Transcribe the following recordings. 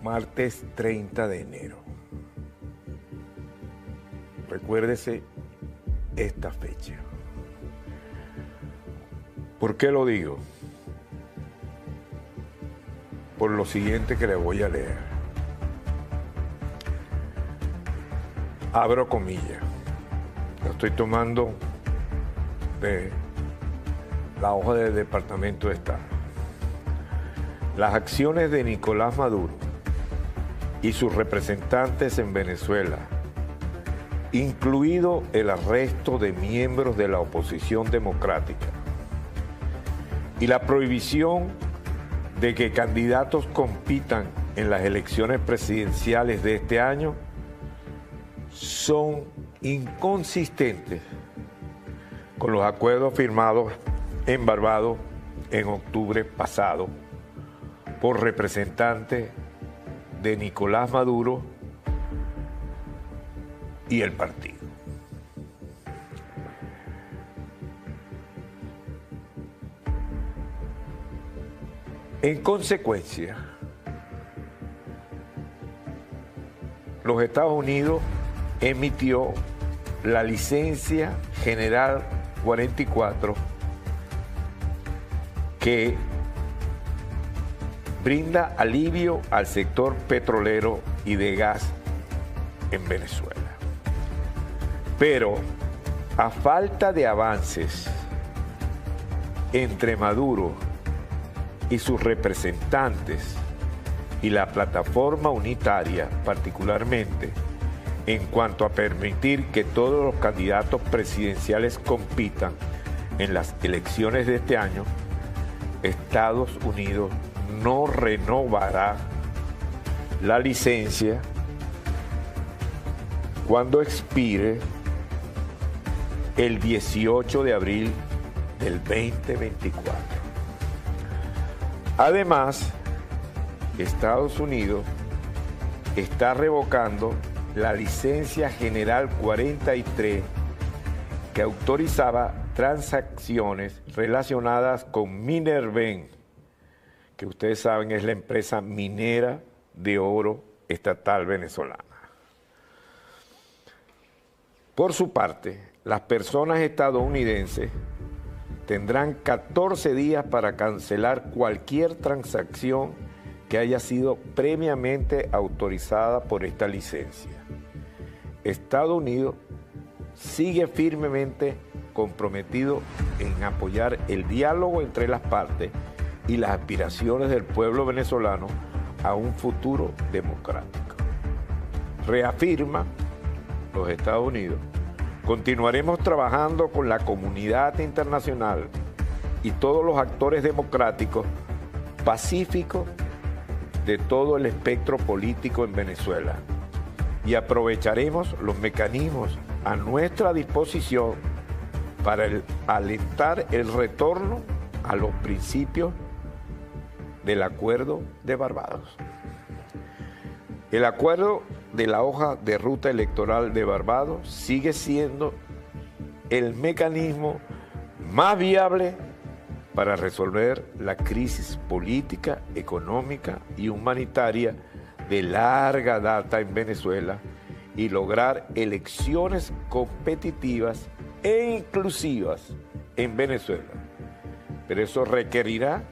Martes 30 de enero. Recuérdese esta fecha. ¿Por qué lo digo? Por lo siguiente que le voy a leer. Abro comillas. Lo estoy tomando de la hoja del Departamento de Estado. Las acciones de Nicolás Maduro y sus representantes en Venezuela, incluido el arresto de miembros de la oposición democrática y la prohibición de que candidatos compitan en las elecciones presidenciales de este año, son inconsistentes con los acuerdos firmados en Barbados en octubre pasado por representantes de Nicolás Maduro y el partido. En consecuencia, los Estados Unidos emitió la Licencia General 44 que brinda alivio al sector petrolero y de gas en Venezuela. Pero a falta de avances entre Maduro y sus representantes y la plataforma unitaria, particularmente en cuanto a permitir que todos los candidatos presidenciales compitan en las elecciones de este año, Estados Unidos no renovará la licencia cuando expire el 18 de abril del 2024. Además, Estados Unidos está revocando la Licencia General 43 que autorizaba transacciones relacionadas con Minerven, que ustedes saben es la empresa minera de oro estatal venezolana. Por su parte, las personas estadounidenses tendrán 14 días para cancelar cualquier transacción que haya sido previamente autorizada por esta licencia. Estados Unidos sigue firmemente comprometido en apoyar el diálogo entre las partes y las aspiraciones del pueblo venezolano a un futuro democrático. Reafirma los Estados Unidos: continuaremos trabajando con la comunidad internacional y todos los actores democráticos pacíficos de todo el espectro político en Venezuela y aprovecharemos los mecanismos a nuestra disposición para alentar el retorno a los principios del Acuerdo de Barbados. El acuerdo de la hoja de ruta electoral de Barbados sigue siendo el mecanismo más viable para resolver la crisis política, económica y humanitaria de larga data en Venezuela y lograr elecciones competitivas e inclusivas en Venezuela. Pero eso requerirá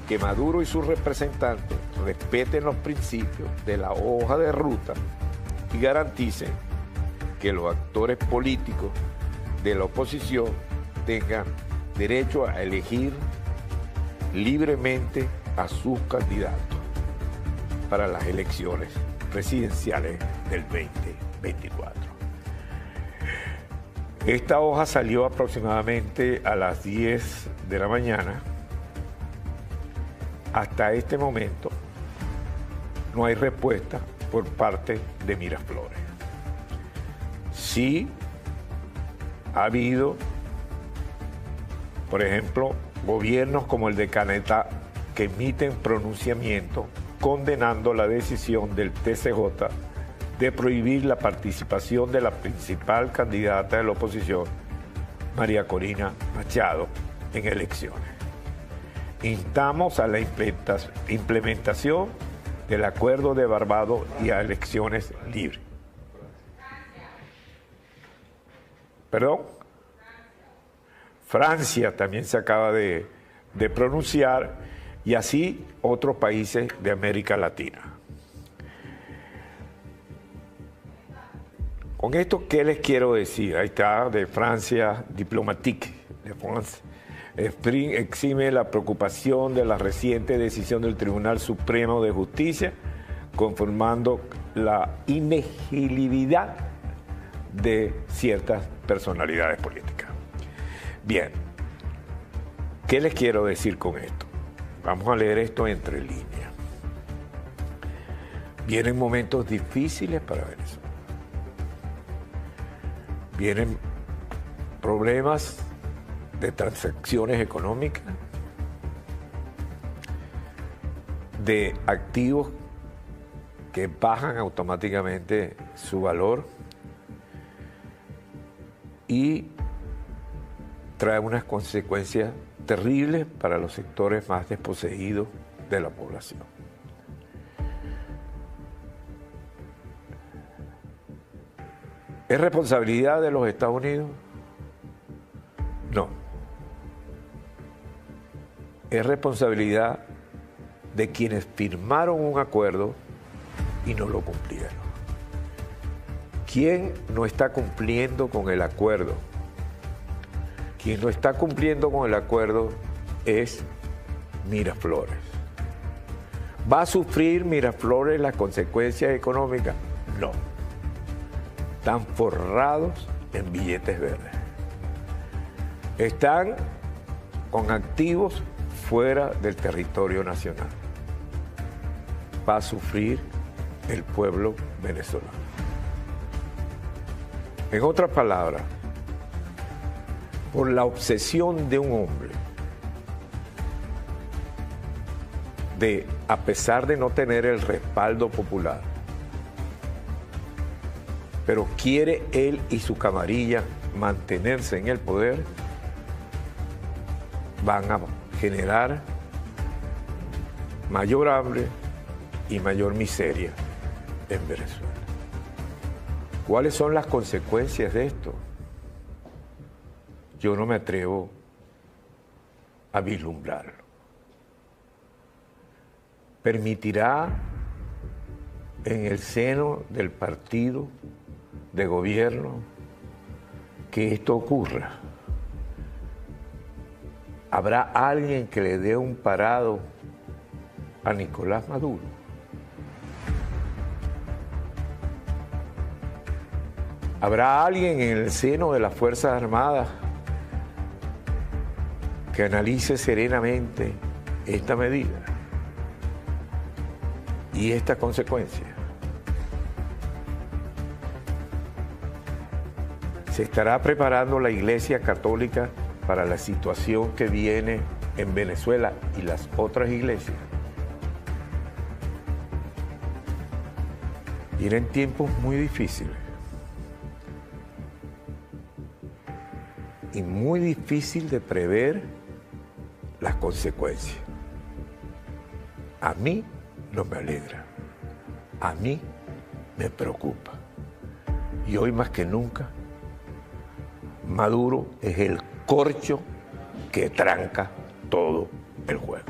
que Maduro y sus representantes respeten los principios de la hoja de ruta y garanticen que los actores políticos de la oposición tengan derecho a elegir libremente a sus candidatos para las elecciones presidenciales del 2024. Esta hoja salió aproximadamente a las 10 de la mañana. Hasta este momento no hay respuesta por parte de Miraflores. Sí ha habido, por ejemplo, gobiernos como el de Canadá que emiten pronunciamiento condenando la decisión del TCJ de prohibir la participación de la principal candidata de la oposición, María Corina Machado, en elecciones. Instamos a la implementación del Acuerdo de Barbados y a elecciones libres. ¿Perdón? Francia también se acaba de pronunciar, y así otros países de América Latina. Con esto, ¿qué les quiero decir? Ahí está, de Francia, Diplomatique de France. Spring exime la preocupación de la reciente decisión del Tribunal Supremo de Justicia, confirmando la inegibilidad de ciertas personalidades políticas. Bien, ¿qué les quiero decir con esto? Vamos a leer esto entre líneas. Vienen momentos difíciles para Venezuela. Vienen problemas de transacciones económicas, de activos que bajan automáticamente su valor y trae unas consecuencias terribles para los sectores más desposeídos de la población. ¿Es responsabilidad de los Estados Unidos? No. Es responsabilidad de quienes firmaron un acuerdo y no lo cumplieron. ¿Quién no está cumpliendo con el acuerdo? Quien no está cumpliendo con el acuerdo es Miraflores. ¿Va a sufrir Miraflores las consecuencias económicas? No. Están forrados en billetes verdes. Están con activos fuera del territorio nacional. Va a sufrir el pueblo venezolano. En otras palabras, por la obsesión de un hombre de, a pesar de no tener el respaldo popular, pero quiere él y su camarilla mantenerse en el poder, van a generar mayor hambre y mayor miseria en Venezuela. ¿Cuáles son las consecuencias de esto? Yo no me atrevo a vislumbrarlo. ¿Permitirá en el seno del partido de gobierno que esto ocurra? ¿Habrá alguien que le dé un parado a Nicolás Maduro? ¿Habrá alguien en el seno de las Fuerzas Armadas que analice serenamente esta medida y esta consecuencia? ¿Se estará preparando la Iglesia Católica para la situación que viene en Venezuela y las otras iglesias? Vienen tiempos muy difíciles y muy difícil de prever las consecuencias. A mí no me alegra, a mí me preocupa. Y hoy más que nunca, Maduro es el corcho que tranca todo el juego.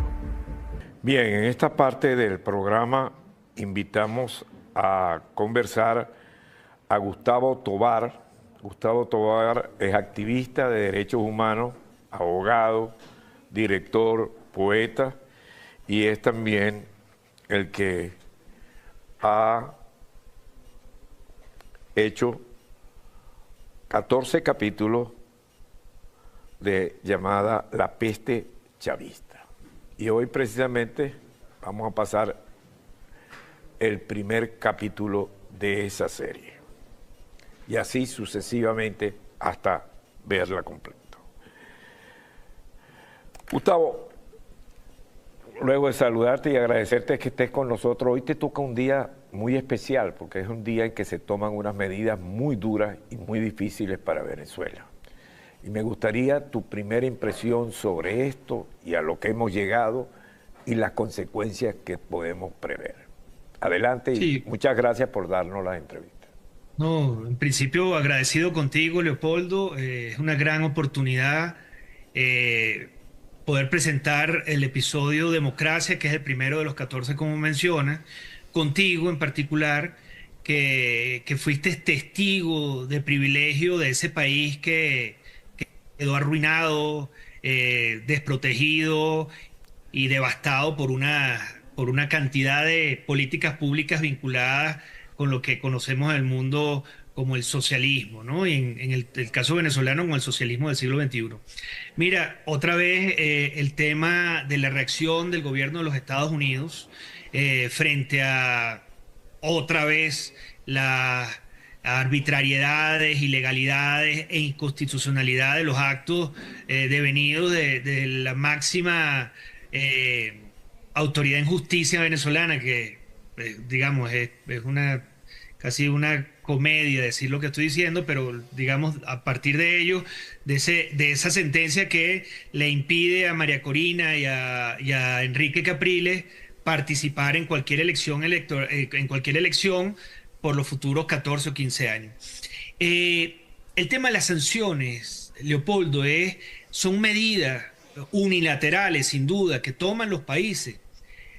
Bien, en esta parte del programa invitamos a conversar a Gustavo Tovar. Gustavo Tovar es activista de derechos humanos, abogado, director, poeta, y es también el que ha hecho 14 capítulos de llamada La Peste Chavista. Y hoy precisamente vamos a pasar el primer capítulo de esa serie. Y así sucesivamente hasta verla completa. Gustavo, luego de saludarte y agradecerte que estés con nosotros, hoy te toca un día muy especial, porque es un día en que se toman unas medidas muy duras y muy difíciles para Venezuela. Y me gustaría tu primera impresión sobre esto y a lo que hemos llegado y las consecuencias que podemos prever. Adelante y Sí, muchas gracias por darnos la entrevista. no, en principio agradecido contigo, Leopoldo. Es una gran oportunidad eh, poder presentar el episodio Democracia, que es el primero de los 14, como mencionas, contigo en particular, que fuiste testigo de privilegio de ese país que quedó arruinado, desprotegido y devastado por una cantidad de políticas públicas vinculadas con lo que conocemos en el mundo como el socialismo, ¿no? Y en el caso venezolano, como el socialismo del siglo XXI. Mira, otra vez el tema de la reacción del gobierno de los Estados Unidos frente a otra vez las arbitrariedades, ilegalidades e inconstitucionalidad de los actos devenidos de la máxima eh, autoridad en justicia venezolana, que digamos es una casi una comedia decir lo que estoy diciendo, pero digamos a partir de ello, de esa sentencia que le impide a María Corina y a Enrique Capriles participar en cualquier en cualquier elección por los futuros 14 o 15 años. El tema de las sanciones, Leopoldo, son medidas unilaterales, sin duda, que toman los países,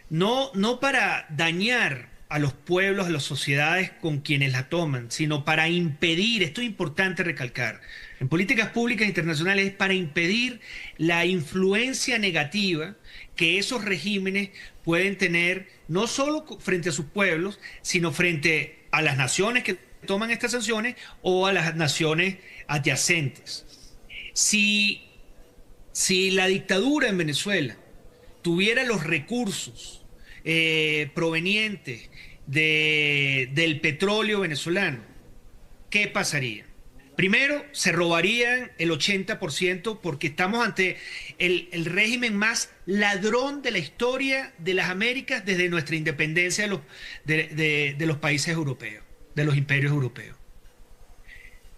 no para dañar a los pueblos, a las sociedades con quienes la toman, sino para impedir, esto es importante recalcar, en políticas públicas internacionales es para impedir la influencia negativa que esos regímenes pueden tener, no solo frente a sus pueblos, sino frente a las naciones que toman estas sanciones o a las naciones adyacentes. Si, si la dictadura en Venezuela tuviera los recursos provenientes del petróleo venezolano, ¿qué pasaría? Primero, se robarían el 80% porque estamos ante el régimen más ladrón de la historia de las Américas desde nuestra independencia de los países europeos, de los imperios europeos.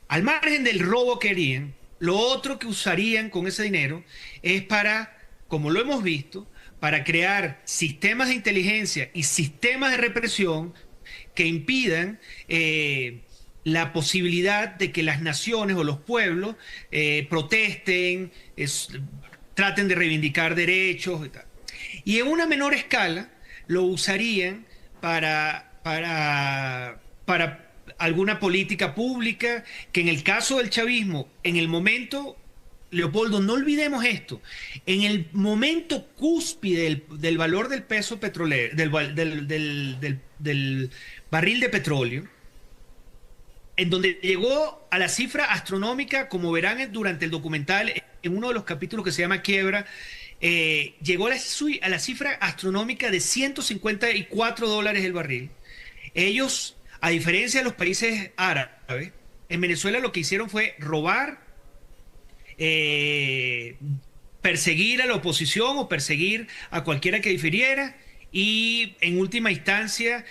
Al margen del robo que harían, lo otro que usarían con ese dinero es para, como lo hemos visto, para crear sistemas de inteligencia y sistemas de represión que impidan la posibilidad de que las naciones o los pueblos protesten, traten de reivindicar derechos y tal. Y en una menor escala lo usarían para alguna política pública que en el caso del chavismo, en el momento, Leopoldo, no olvidemos esto, en el momento cúspide del valor del peso petrolero, del barril de petróleo, en donde llegó a la cifra astronómica, como verán durante el documental, en uno de los capítulos que se llama Quiebra, llegó a la cifra astronómica de $154 el barril. Ellos, a diferencia de los países árabes, en Venezuela lo que hicieron fue robar, perseguir a la oposición o perseguir a cualquiera que difiriera y en última instancia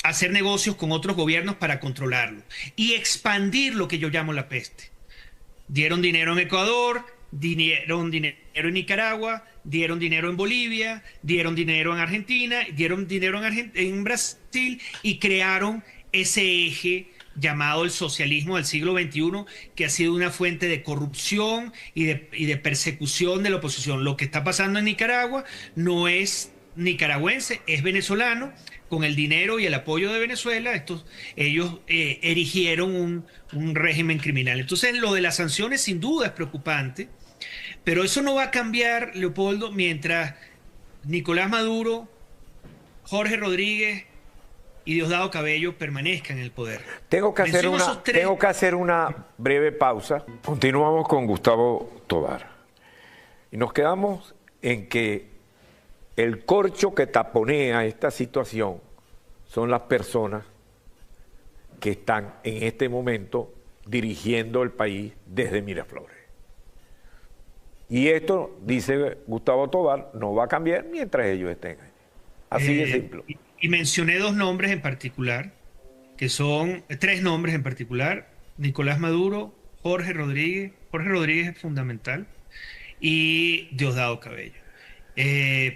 hacer negocios con otros gobiernos para controlarlo y expandir lo que yo llamo la peste. Dieron dinero en Ecuador, dieron dinero en Nicaragua, dieron dinero en Bolivia, dieron dinero en Argentina, dieron dinero en Brasil y crearon ese eje llamado el socialismo del siglo XXI, que ha sido una fuente de corrupción y de persecución de la oposición. Lo que está pasando en Nicaragua no es nicaragüense, es venezolano. Con el dinero y el apoyo de Venezuela, ellos erigieron un régimen criminal. Entonces, lo de las sanciones sin duda es preocupante, pero eso no va a cambiar, Leopoldo, mientras Nicolás Maduro, Jorge Rodríguez y Diosdado Cabello permanezcan en el poder. Tengo que hacer una breve pausa. Continuamos con Gustavo Tobar. Y nos quedamos en que el corcho que taponea esta situación son las personas que están en este momento dirigiendo el país desde Miraflores. Y esto, dice Gustavo Tobar, no va a cambiar mientras ellos estén ahí. Así de simple. Y mencioné dos nombres en particular, que son tres nombres en particular: Nicolás Maduro, Jorge Rodríguez. Jorge Rodríguez es fundamental, y Diosdado Cabello.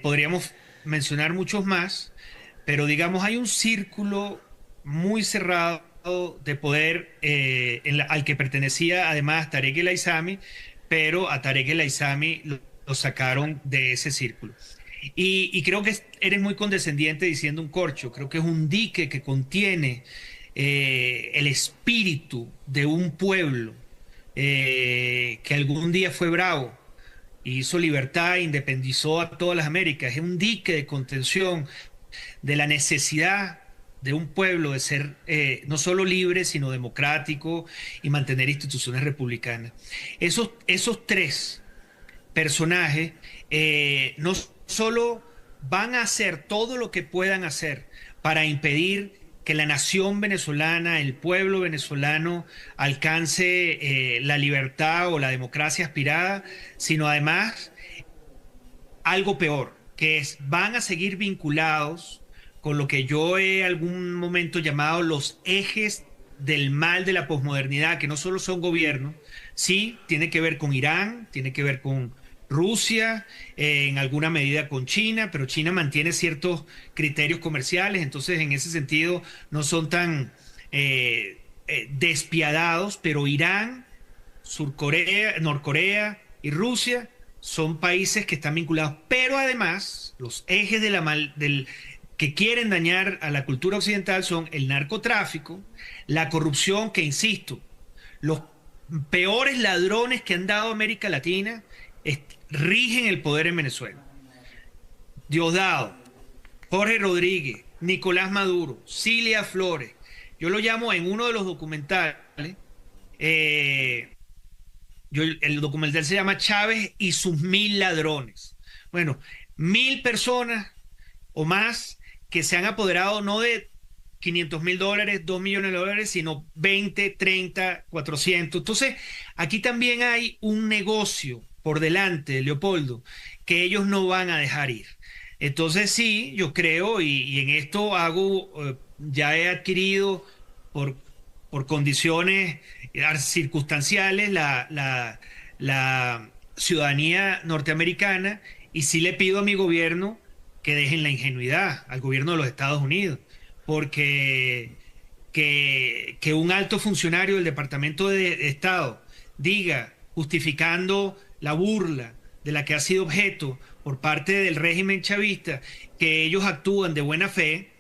Podríamos mencionar muchos más, pero digamos hay un círculo muy cerrado de poder al que pertenecía además Tarek El Aissami, pero a Tarek El Aissami lo sacaron de ese círculo. Y creo que eres muy condescendiente diciendo un corcho, creo que es un dique que contiene el espíritu de un pueblo que algún día fue bravo, hizo libertad, independizó a todas las Américas. Es un dique de contención de la necesidad de un pueblo de ser no solo libre, sino democrático y mantener instituciones republicanas. Esos tres personajes no solo van a hacer todo lo que puedan hacer para impedir que la nación venezolana, el pueblo venezolano alcance la libertad o la democracia aspirada, sino además algo peor, que es van a seguir vinculados con lo que yo he algún momento llamado los ejes del mal de la posmodernidad, que no solo son gobiernos, sí, tiene que ver con Irán, tiene que ver con Rusia, en alguna medida con China, pero China mantiene ciertos criterios comerciales, entonces en ese sentido no son tan despiadados, pero Irán, Surcorea, Norcorea y Rusia son países que están vinculados, pero además los ejes de que quieren dañar a la cultura occidental son el narcotráfico, la corrupción, que insisto, los peores ladrones que han dado América Latina rigen el poder en Venezuela. Diosdado, Jorge Rodríguez, Nicolás Maduro, Cilia Flores. Yo lo llamo en uno de los documentales, el documental se llama Chávez y sus 1000 ladrones. Bueno, 1000 personas o más que se han apoderado no de $500,000, $2 millones, sino 20, 30, 400. Entonces, aquí también hay un negocio por delante, Leopoldo, que ellos no van a dejar ir. Entonces, sí, yo creo, y en esto ya he adquirido por condiciones circunstanciales la ciudadanía norteamericana, y sí le pido a mi gobierno que dejen la ingenuidad, al gobierno de los Estados Unidos, porque que un alto funcionario del Departamento de Estado diga, justificando la burla de la que ha sido objeto por parte del régimen chavista, que ellos actúan de buena fe,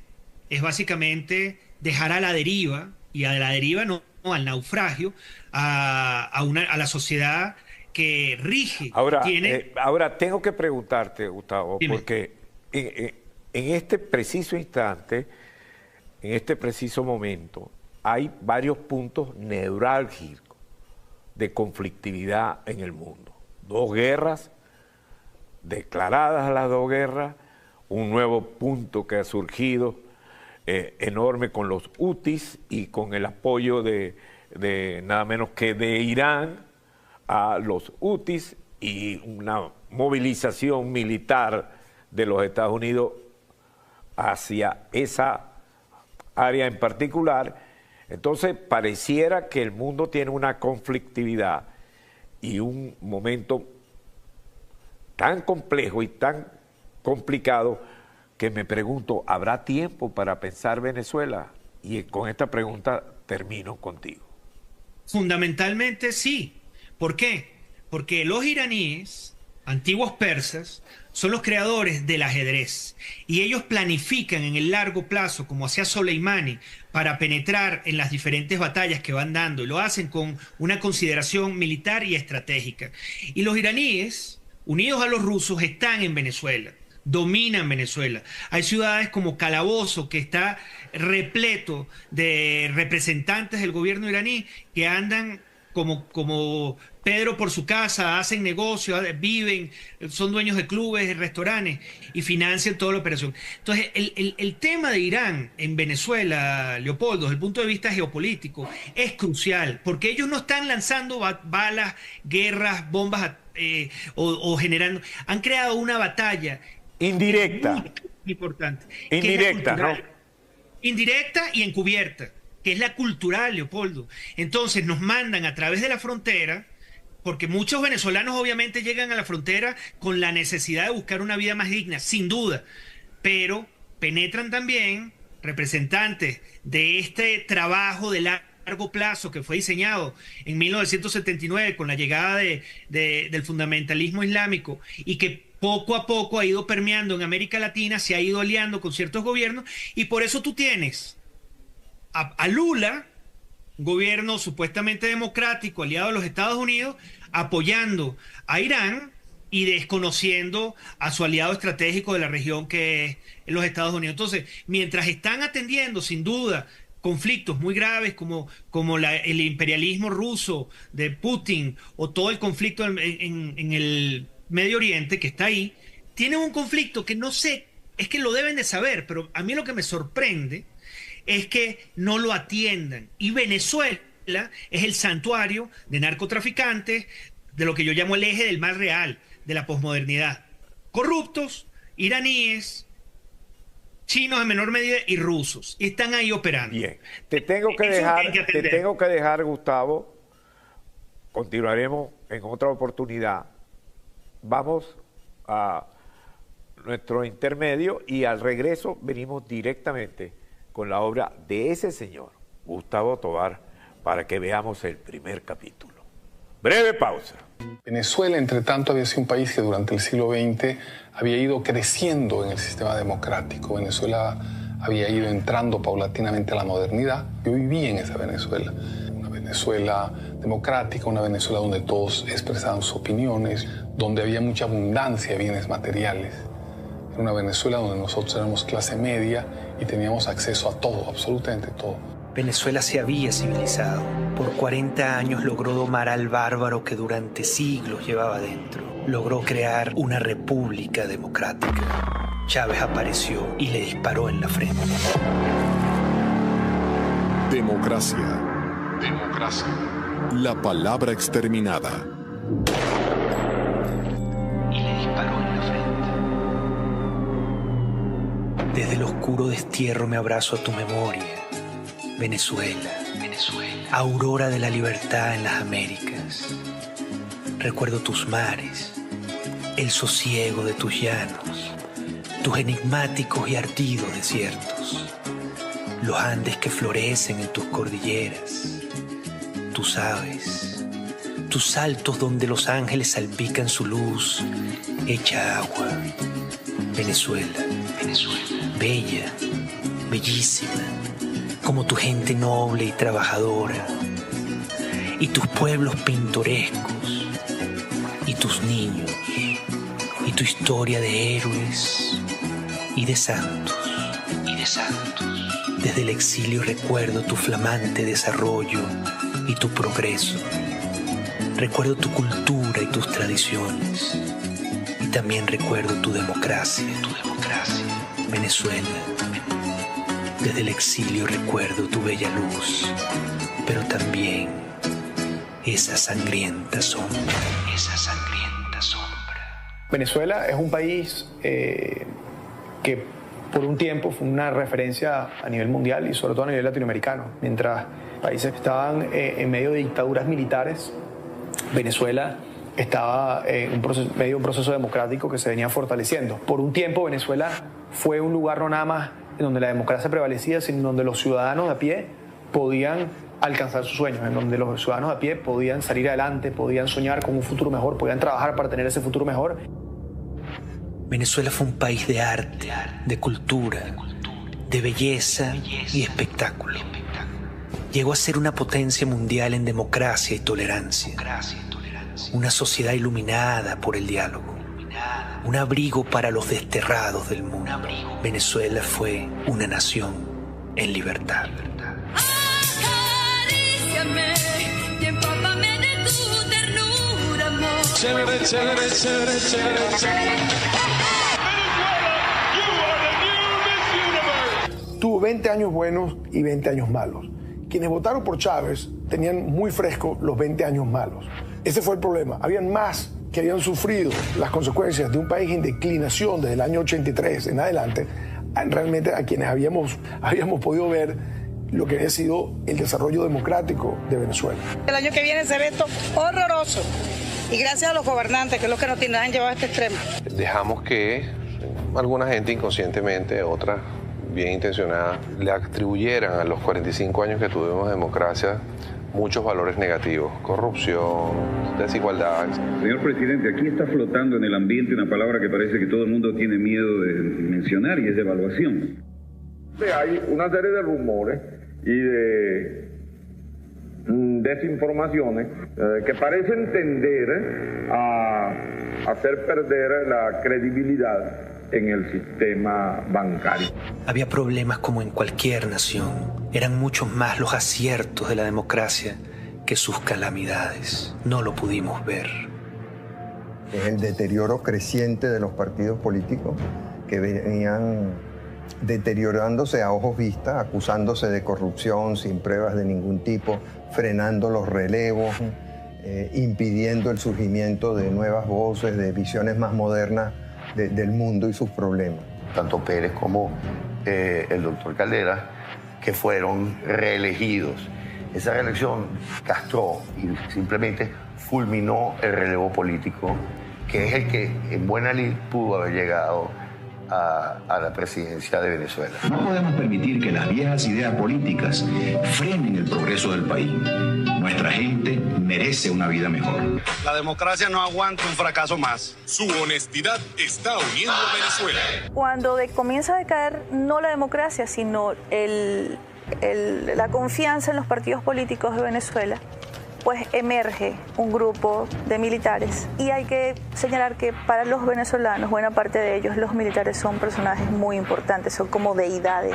es básicamente dejar a la deriva, y a la deriva no al naufragio, a la sociedad que rige. Ahora tengo que preguntarte, Gustavo, dime. Porque en este preciso instante, en este preciso momento, hay varios puntos neurálgicos de conflictividad en el mundo. 2 guerras, declaradas las 2 guerras, un nuevo punto que ha surgido enorme con los hutis y con el apoyo de nada menos que de Irán a los hutis, y una movilización militar de los Estados Unidos hacia esa área en particular. Entonces pareciera que el mundo tiene una conflictividad y un momento tan complejo y tan complicado que me pregunto, ¿habrá tiempo para pensar Venezuela? Y con esta pregunta termino contigo. Fundamentalmente sí. ¿Por qué? Porque los iraníes, antiguos persas, son los creadores del ajedrez, y ellos planifican en el largo plazo, como hacía Soleimani, para penetrar en las diferentes batallas que van dando, y lo hacen con una consideración militar y estratégica. Y los iraníes, unidos a los rusos, están en Venezuela, dominan Venezuela. Hay ciudades como Calabozo, que está repleto de representantes del gobierno iraní que andan como Pedro por su casa, hacen negocios, viven, son dueños de clubes, de restaurantes, y financian toda la operación. Entonces, el tema de Irán en Venezuela, Leopoldo, desde el punto de vista geopolítico, es crucial, porque ellos no están lanzando balas, guerras, bombas o generando, han creado una batalla indirecta, muy importante, indirecta, ¿no? Indirecta y encubierta, que es la cultural, Leopoldo. Entonces nos mandan a través de la frontera, porque muchos venezolanos obviamente llegan a la frontera con la necesidad de buscar una vida más digna, sin duda, pero penetran también representantes de este trabajo de largo plazo que fue diseñado en 1979 con la llegada del fundamentalismo islámico y que poco a poco ha ido permeando en América Latina, se ha ido aliando con ciertos gobiernos, y por eso tú tienes a Lula, gobierno supuestamente democrático, aliado de los Estados Unidos, apoyando a Irán y desconociendo a su aliado estratégico de la región, que es los Estados Unidos. Entonces, mientras están atendiendo, sin duda, conflictos muy graves como el imperialismo ruso de Putin, o todo el conflicto en el Medio Oriente que está ahí, tienen un conflicto que no sé, es que lo deben de saber, pero a mí lo que me sorprende es que no lo atiendan. Y Venezuela es el santuario de narcotraficantes, de lo que yo llamo el eje del mal real, de la posmodernidad. Corruptos, iraníes, chinos en menor medida y rusos. Y están ahí operando. Bien, te tengo que dejar, Gustavo. Continuaremos en otra oportunidad. Vamos a nuestro intermedio y al regreso venimos directamente con la obra de ese señor, Gustavo Tobar, para que veamos el primer capítulo. Breve pausa. Venezuela, entre tanto, había sido un país que durante el siglo XX había ido creciendo en el sistema democrático. Venezuela había ido entrando paulatinamente a la modernidad. Yo viví en esa Venezuela. Una Venezuela democrática, una Venezuela donde todos expresaban sus opiniones, donde había mucha abundancia de bienes materiales. Era una Venezuela donde nosotros éramos clase media y teníamos acceso a todo, absolutamente todo. Venezuela se había civilizado. Por 40 años logró domar al bárbaro que durante siglos llevaba dentro. Logró crear una república democrática. Chávez apareció y le disparó en la frente. Democracia. Democracia. La palabra exterminada. Y le disparó en la frente. Desde el oscuro destierro me abrazo a tu memoria. Venezuela, Venezuela, aurora de la libertad en las Américas. Recuerdo tus mares, el sosiego de tus llanos, tus enigmáticos y ardidos desiertos, los Andes que florecen en tus cordilleras, tus aves, tus saltos donde los ángeles salpican su luz, hecha agua. Venezuela, Venezuela, bella, bellísima, como tu gente noble y trabajadora, y tus pueblos pintorescos, y tus niños, y tu historia de héroes y de santos, Desde el exilio recuerdo tu flamante desarrollo y tu progreso. Recuerdo tu cultura y tus tradiciones, y también recuerdo tu democracia, Venezuela. Desde el exilio recuerdo tu bella luz, pero también esa sangrienta sombra, Venezuela es un país que por un tiempo fue una referencia a nivel mundial y sobre todo a nivel latinoamericano. Mientras países estaban en medio de dictaduras militares, Venezuela estaba en medio de un proceso democrático que se venía fortaleciendo. Por un tiempo Venezuela fue un lugar no nada más en donde la democracia prevalecía, sino donde los ciudadanos de a pie podían alcanzar sus sueños, en donde los ciudadanos de a pie podían salir adelante, podían soñar con un futuro mejor, podían trabajar para tener ese futuro mejor. Venezuela fue un país de arte, de cultura, de belleza y espectáculo. Llegó a ser una potencia mundial en democracia y tolerancia. Una sociedad iluminada por el diálogo. Un abrigo para los desterrados del mundo. Venezuela fue una nación en libertad. Acaríciame y empápame de tu ternura, amor. Chévere, chévere, chévere, chévere, chévere. Tuvo 20 años buenos y 20 años malos. Quienes votaron por Chávez tenían muy fresco los 20 años malos. Ese fue el problema. Habían más que habían sufrido las consecuencias de un país en declinación desde el año 83 en adelante, realmente a quienes habíamos podido ver lo que había sido el desarrollo democrático de Venezuela. El año que viene se ve esto horroroso y gracias a los gobernantes que es lo que nos han llevado a este extremo. Dejamos que alguna gente inconscientemente, otras bien intencionadas, le atribuyeran a los 45 años que tuvimos de democracia muchos valores negativos, corrupción, desigualdad. Señor presidente, aquí está flotando en el ambiente una palabra que parece que todo el mundo tiene miedo de mencionar y es devaluación. Hay una serie de rumores y de desinformaciones que parecen tender a hacer perder la credibilidad en el sistema bancario. Había problemas como en cualquier nación. Eran muchos más los aciertos de la democracia que sus calamidades. No lo pudimos ver. Es el deterioro creciente de los partidos políticos que venían deteriorándose a ojos vistas, acusándose de corrupción sin pruebas de ningún tipo, frenando los relevos, impidiendo el surgimiento de nuevas voces, de visiones más modernas del mundo y sus problemas. Tanto Pérez como el doctor Caldera, que fueron reelegidos. Esa reelección castró y simplemente fulminó el relevo político, que es el que en buena lid pudo haber llegado a la presidencia de Venezuela. No podemos permitir que las viejas ideas políticas frenen el progreso del país. Nuestra gente merece una vida mejor. La democracia no aguanta un fracaso más. Su honestidad está uniendo a Venezuela. Cuando comienza a decaer no la democracia, sino la confianza en los partidos políticos de Venezuela, pues emerge un grupo de militares. Y hay que señalar que para los venezolanos, buena parte de ellos, los militares son personajes muy importantes, son como deidades.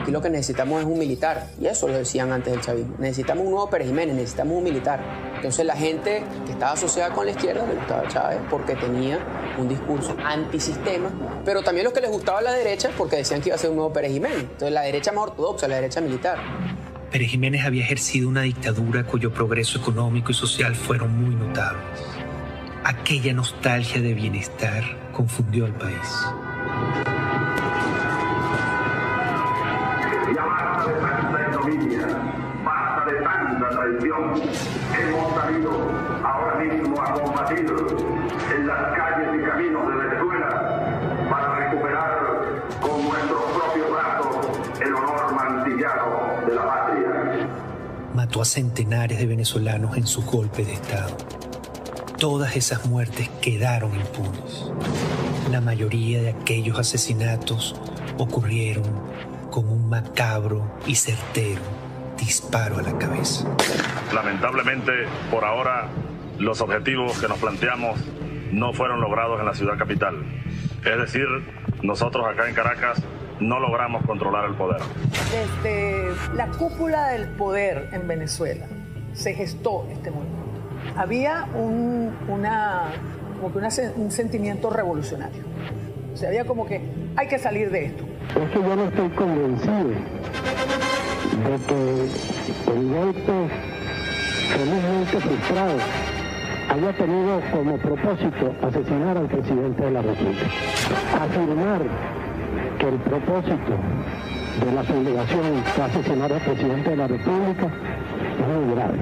Aquí lo que necesitamos es un militar, y eso lo decían antes del chavismo. Necesitamos un nuevo Pérez Jiménez, necesitamos un militar. Entonces la gente que estaba asociada con la izquierda le gustaba a Chávez porque tenía un discurso antisistema, pero también los que les gustaba a la derecha porque decían que iba a ser un nuevo Pérez Jiménez. Entonces la derecha más ortodoxa, la derecha militar. Pérez Jiménez había ejercido una dictadura cuyo progreso económico y social fueron muy notables. Aquella nostalgia de bienestar confundió al país. Ya basta de tanta ignominia, basta de tanta traición. Hemos salido ahora mismo a combatir en las calles y caminos de Venezuela para recuperar con nuestros propios brazos el honor mancillado de la patria. Mató a centenares de venezolanos en su golpe de Estado. Todas esas muertes quedaron impunes. La mayoría de aquellos asesinatos ocurrieron con un macabro y certero disparo a la cabeza. Lamentablemente, por ahora, los objetivos que nos planteamos no fueron logrados en la ciudad capital. Es decir, nosotros acá en Caracas no logramos controlar el poder. Desde la cúpula del poder en Venezuela se gestó este movimiento. Había un sentimiento revolucionario. O sea, había como que hay que salir de esto. Es que yo no estoy convencido de que el golpe felizmente frustrado haya tenido como propósito asesinar al presidente de la República. Afirmar que el propósito de la sublevación fue asesinar al presidente de la República es muy grave.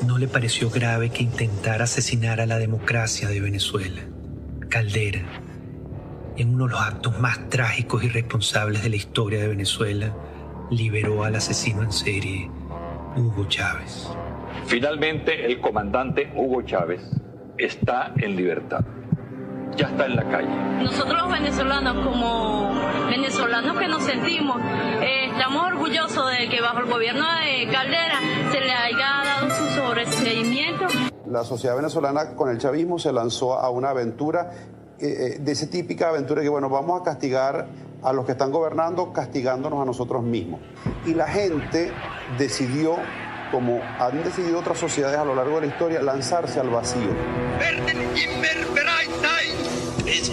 No le pareció grave que intentara asesinar a la democracia de Venezuela. Caldera, en uno de los actos más trágicos y responsables de la historia de Venezuela, liberó al asesino en serie, Hugo Chávez. Finalmente, el comandante Hugo Chávez está en libertad. Ya está en la calle. Nosotros los venezolanos, como venezolanos que nos sentimos, estamos orgullosos de que bajo el gobierno de Caldera se le haya dado su sobreseimiento. La sociedad venezolana con el chavismo se lanzó a una aventura, de esa típica aventura que, bueno, vamos a castigar a los que están gobernando, castigándonos a nosotros mismos. Y la gente decidió, como han decidido otras sociedades a lo largo de la historia, lanzarse al vacío. Ese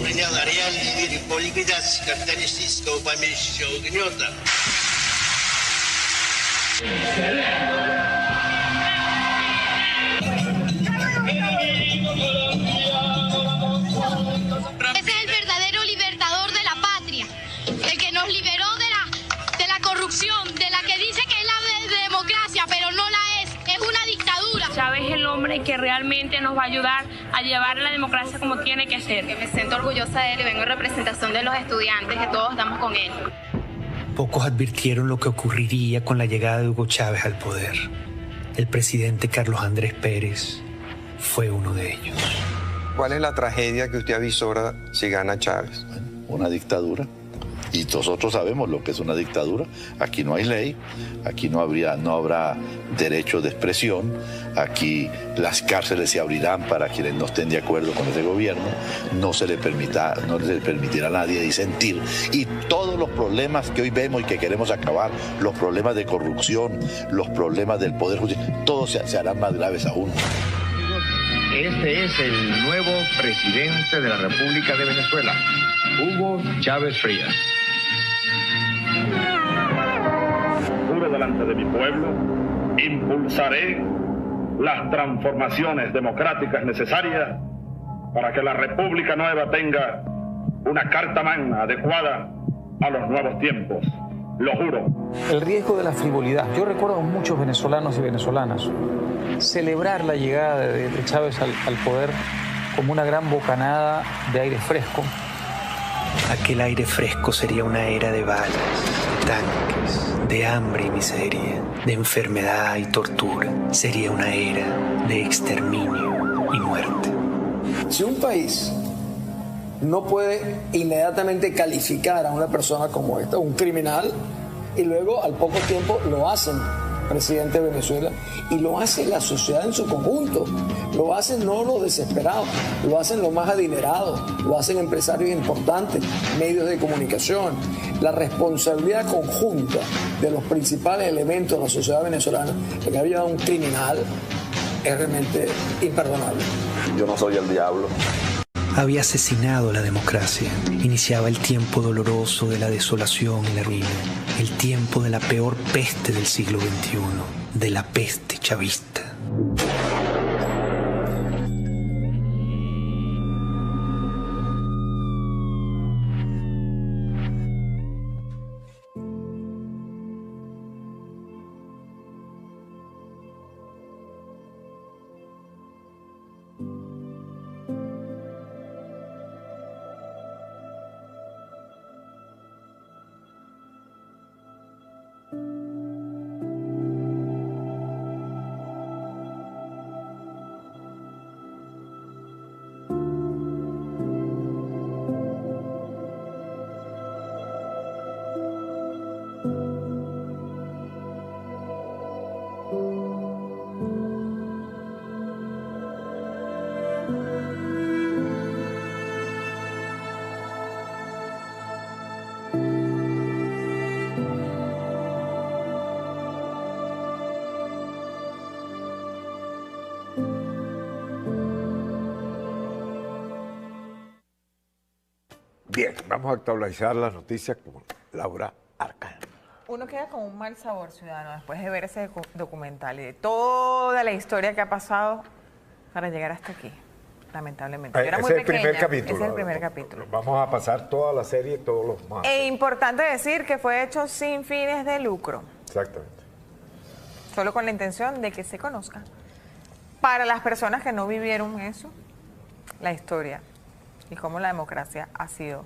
es el verdadero libertador de la patria, el que nos liberó de la corrupción, de la que dice que es la democracia, pero no la es una dictadura. Chávez es el hombre que realmente nos va a ayudar a llevar la democracia como tiene que ser. Que me siento orgullosa de él y vengo en representación de los estudiantes, que todos estamos con él. Pocos advirtieron lo que ocurriría con la llegada de Hugo Chávez al poder. El presidente Carlos Andrés Pérez fue uno de ellos. ¿Cuál es la tragedia que usted avisora si gana Chávez? Una dictadura. Y nosotros sabemos lo que es una dictadura. Aquí no hay ley, aquí no habrá derecho de expresión, aquí las cárceles se abrirán para quienes no estén de acuerdo con ese gobierno, no se le permitirá a nadie disentir. Y todos los problemas que hoy vemos y que queremos acabar, los problemas de corrupción, los problemas del poder judicial, todos se harán más graves aún. Este es el nuevo presidente de la República de Venezuela, Hugo Chávez Frías. Juro delante de mi pueblo, impulsaré las transformaciones democráticas necesarias para que la República Nueva tenga una carta magna adecuada a los nuevos tiempos. Lo juro. El riesgo de la frivolidad. Yo recuerdo a muchos venezolanos y venezolanas celebrar la llegada de Chávez al poder como una gran bocanada de aire fresco. Aquel aire fresco sería una era de balas, de tanques, de hambre y miseria, de enfermedad y tortura. Sería una era de exterminio y muerte. Si un país no puede inmediatamente calificar a una persona como esta, un criminal, y luego al poco tiempo lo hacen presidente de Venezuela, y lo hace la sociedad en su conjunto, lo hacen no los desesperados, lo hacen los más adinerados, lo hacen empresarios importantes, medios de comunicación. La responsabilidad conjunta de los principales elementos de la sociedad venezolana de que había un criminal es realmente imperdonable. Yo no soy el diablo. Había asesinado la democracia. Iniciaba el tiempo doloroso de la desolación y la ruina. El tiempo de la peor peste del siglo XXI, de la peste chavista. Bien, vamos a actualizar las noticias con Laura Arcan. Uno queda con un mal sabor, ciudadano, después de ver ese documental y de toda la historia que ha pasado para llegar hasta aquí, lamentablemente. Yo era muy pequeña. Primer capítulo. Es el primer capítulo. Vamos a pasar toda la serie, todos los más. E importante decir que fue hecho sin fines de lucro. Exactamente. Solo con la intención de que se conozca, para las personas que no vivieron eso, la historia y cómo la democracia ha sido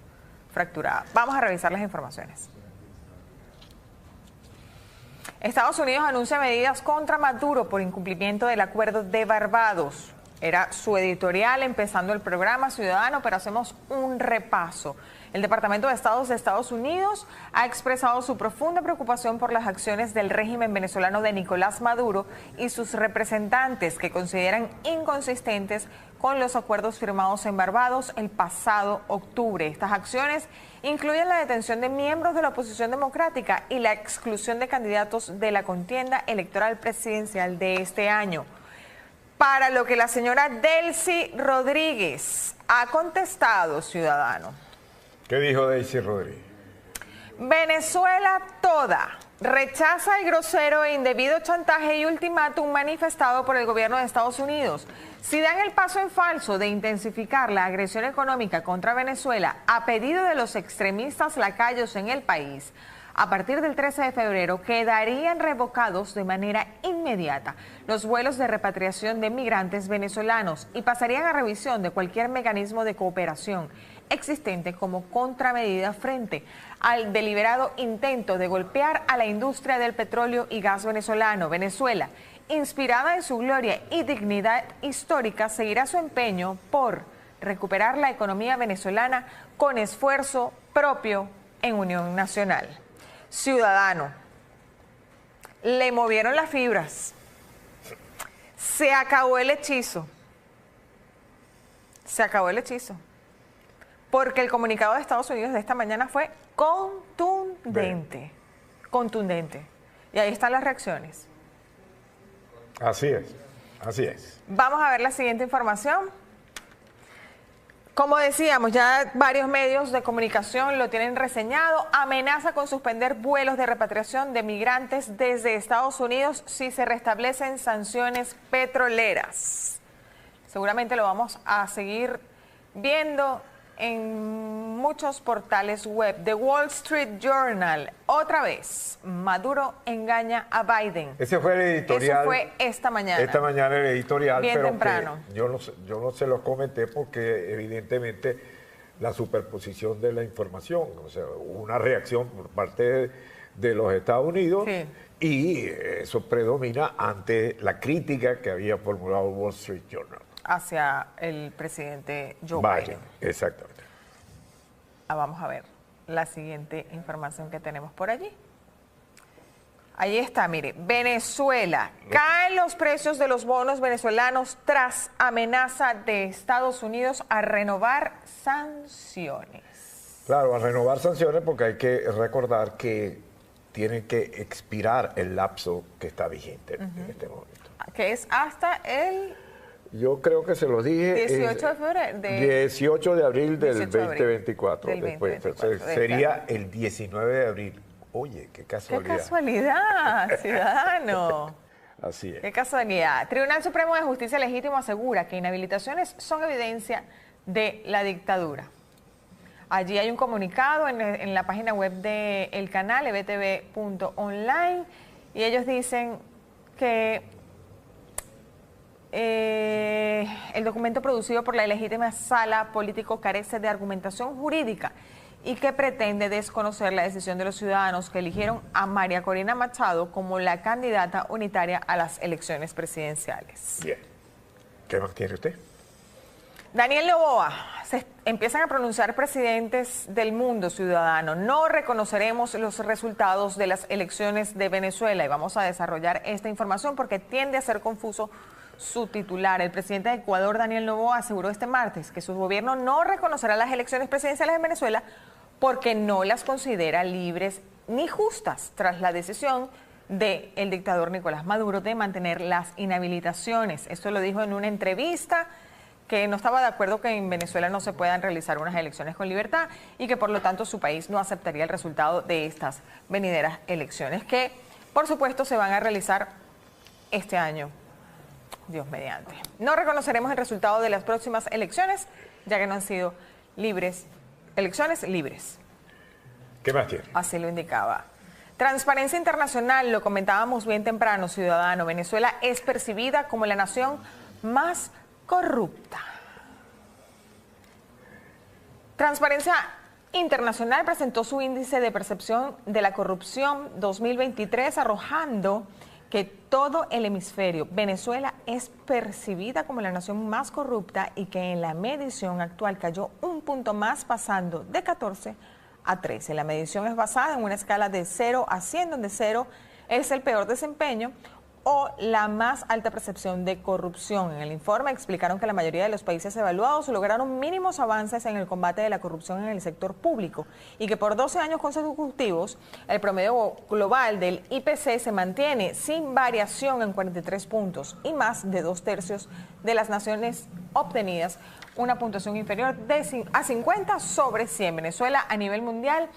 fracturada. Vamos a revisar las informaciones. Estados Unidos anuncia medidas contra Maduro por incumplimiento del acuerdo de Barbados. Era su editorial empezando el programa Ciudadano, pero hacemos un repaso. El Departamento de Estado de Estados Unidos ha expresado su profunda preocupación por las acciones del régimen venezolano de Nicolás Maduro y sus representantes, que consideran inconsistentes con los acuerdos firmados en Barbados el pasado octubre. Estas acciones incluyen la detención de miembros de la oposición democrática y la exclusión de candidatos de la contienda electoral presidencial de este año. Para lo que la señora Delcy Rodríguez ha contestado, ciudadano. ¿Qué dijo Delcy Rodríguez? Venezuela toda rechaza el grosero e indebido chantaje y ultimátum manifestado por el gobierno de Estados Unidos. Si dan el paso en falso de intensificar la agresión económica contra Venezuela a pedido de los extremistas lacayos en el país, A partir del 13 de febrero quedarían revocados de manera inmediata los vuelos de repatriación de migrantes venezolanos y pasarían a revisión de cualquier mecanismo de cooperación existente como contramedida frente al deliberado intento de golpear a la industria del petróleo y gas venezolano. Venezuela, inspirada en su gloria y dignidad histórica, seguirá su empeño por recuperar la economía venezolana con esfuerzo propio en unión nacional. Ciudadano, le movieron las fibras, se acabó el hechizo, porque el comunicado de Estados Unidos de esta mañana fue contundente, y ahí están las reacciones. Así es. Vamos a ver la siguiente información. Como decíamos, ya varios medios de comunicación lo tienen reseñado. Amenaza con suspender vuelos de repatriación de migrantes desde Estados Unidos si se restablecen sanciones petroleras. Seguramente lo vamos a seguir viendo en muchos portales web. The Wall Street Journal, otra vez, Maduro engaña a Biden. Ese fue el editorial. Eso fue esta mañana. Esta mañana el editorial, bien pero temprano. yo no se los comenté porque evidentemente la superposición de la información, o sea, una reacción por parte de los Estados Unidos, sí, y eso predomina ante la crítica que había formulado Wall Street Journal hacia el presidente Joe Biden. Exactamente. Vamos a ver la siguiente información que tenemos por allí. Ahí está, mire, Venezuela. Caen los precios de los bonos venezolanos tras amenaza de Estados Unidos a renovar sanciones. Claro, a renovar sanciones porque hay que recordar que tiene que expirar el lapso que está vigente en este momento. Que es hasta el... Yo creo que se los dije. 18 de febrero. 18 de abril del 2024. Del 2024 sería el 19 de abril. Oye, qué casualidad. ¡Qué casualidad, ciudadano! Así es. ¡Qué casualidad! Tribunal Supremo de Justicia Legítimo asegura que inhabilitaciones son evidencia de la dictadura. Allí hay un comunicado en la página web del canal, ebtv.online, y ellos dicen que el documento producido por la ilegítima sala político carece de argumentación jurídica y que pretende desconocer la decisión de los ciudadanos que eligieron a María Corina Machado como la candidata unitaria a las elecciones presidenciales. Bien. ¿Qué más tiene usted? Daniel Noboa, se empiezan a pronunciar presidentes del mundo, ciudadano. No reconoceremos los resultados de las elecciones de Venezuela, y vamos a desarrollar esta información porque tiende a ser confuso su titular. El presidente de Ecuador, Daniel Noboa, aseguró este martes que su gobierno no reconocerá las elecciones presidenciales de Venezuela porque no las considera libres ni justas tras la decisión del dictador Nicolás Maduro de mantener las inhabilitaciones. Esto lo dijo en una entrevista, que no estaba de acuerdo que en Venezuela no se puedan realizar unas elecciones con libertad y que por lo tanto su país no aceptaría el resultado de estas venideras elecciones que por supuesto se van a realizar este año. Dios mediante. No reconoceremos el resultado de las próximas elecciones, ya que no han sido elecciones libres. ¿Qué más tiene? Así lo indicaba. Transparencia Internacional, lo comentábamos bien temprano, ciudadano. Venezuela es percibida como la nación más corrupta. Transparencia Internacional presentó su índice de percepción de la corrupción 2023, arrojando que todo el hemisferio, Venezuela es percibida como la nación más corrupta y que en la medición actual cayó un punto más, pasando de 14 a 13. La medición es basada en una escala de 0 a 100, donde 0 es el peor desempeño o la más alta percepción de corrupción. En el informe explicaron que la mayoría de los países evaluados lograron mínimos avances en el combate de la corrupción en el sector público y que por 12 años consecutivos el promedio global del IPC se mantiene sin variación en 43 puntos y más de 2/3 de las naciones obtenidas una puntuación inferior a 50 sobre 100. Venezuela a nivel mundial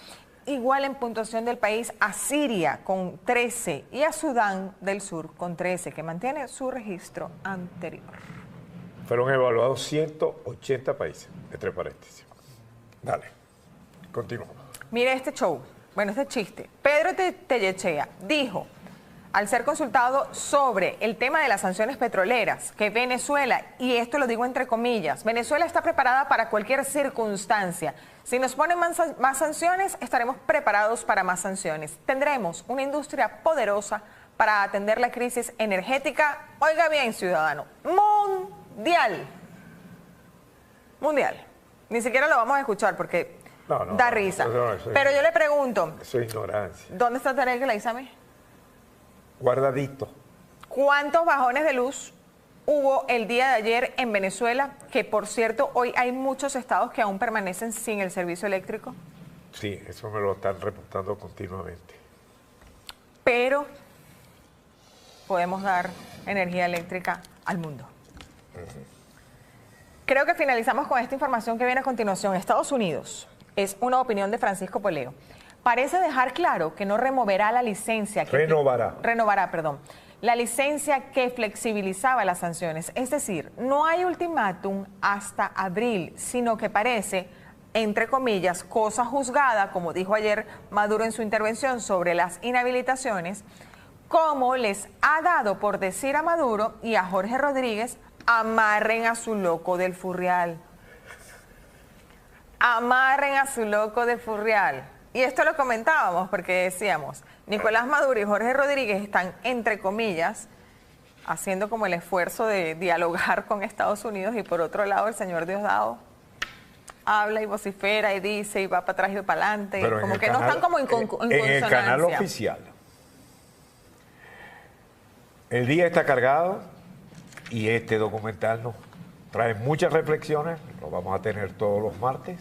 igual en puntuación del país a Siria con 13 y a Sudán del Sur con 13, que mantiene su registro anterior. Fueron evaluados 180 países, entre paréntesis. Dale, continuamos. Mire este show. bueno, este chiste, Pedro Tellechea dijo, al ser consultado sobre el tema de las sanciones petroleras, que Venezuela, y esto lo digo entre comillas, Venezuela está preparada para cualquier circunstancia. Si nos ponen más sanciones, estaremos preparados para más sanciones. Tendremos una industria poderosa para atender la crisis energética, oiga bien, ciudadano, mundial. Mundial. Ni siquiera lo vamos a escuchar porque da risa. Pero yo le pregunto, eso es ignorancia. ¿Dónde está Tarek el Aizame? Guardadito. ¿Cuántos bajones de luz hubo el día de ayer en Venezuela? Que por cierto, hoy hay muchos estados que aún permanecen sin el servicio eléctrico. Sí, eso me lo están reportando continuamente. Pero podemos dar energía eléctrica al mundo. Creo que finalizamos con esta información que viene a continuación. Estados Unidos, es una opinión de Francisco Poleo, parece dejar claro que no removerá la licencia. Renovará, perdón. La licencia que flexibilizaba las sanciones. Es decir, no hay ultimátum hasta abril, sino que parece, entre comillas, cosa juzgada, como dijo ayer Maduro en su intervención sobre las inhabilitaciones, como les ha dado por decir a Maduro y a Jorge Rodríguez, amarren a su loco del Furrial. Amarren a su loco del Furrial. Y esto lo comentábamos porque decíamos, Nicolás Maduro y Jorge Rodríguez están, entre comillas, haciendo como el esfuerzo de dialogar con Estados Unidos, y por otro lado el señor Diosdado habla y vocifera y dice y va para atrás y para adelante, como que no están como en consonancia. En el canal oficial. El día está cargado y este documental nos trae muchas reflexiones, lo vamos a tener todos los martes.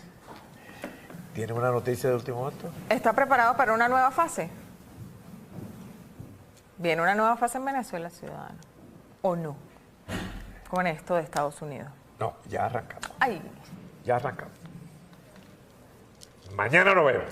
¿Tiene una noticia de último momento? ¿Está preparado para una nueva fase? ¿Viene una nueva fase en Venezuela, ciudadano? ¿O no? Con esto de Estados Unidos. No, ya arrancamos. Ay. Ya arrancamos. Mañana nos vemos.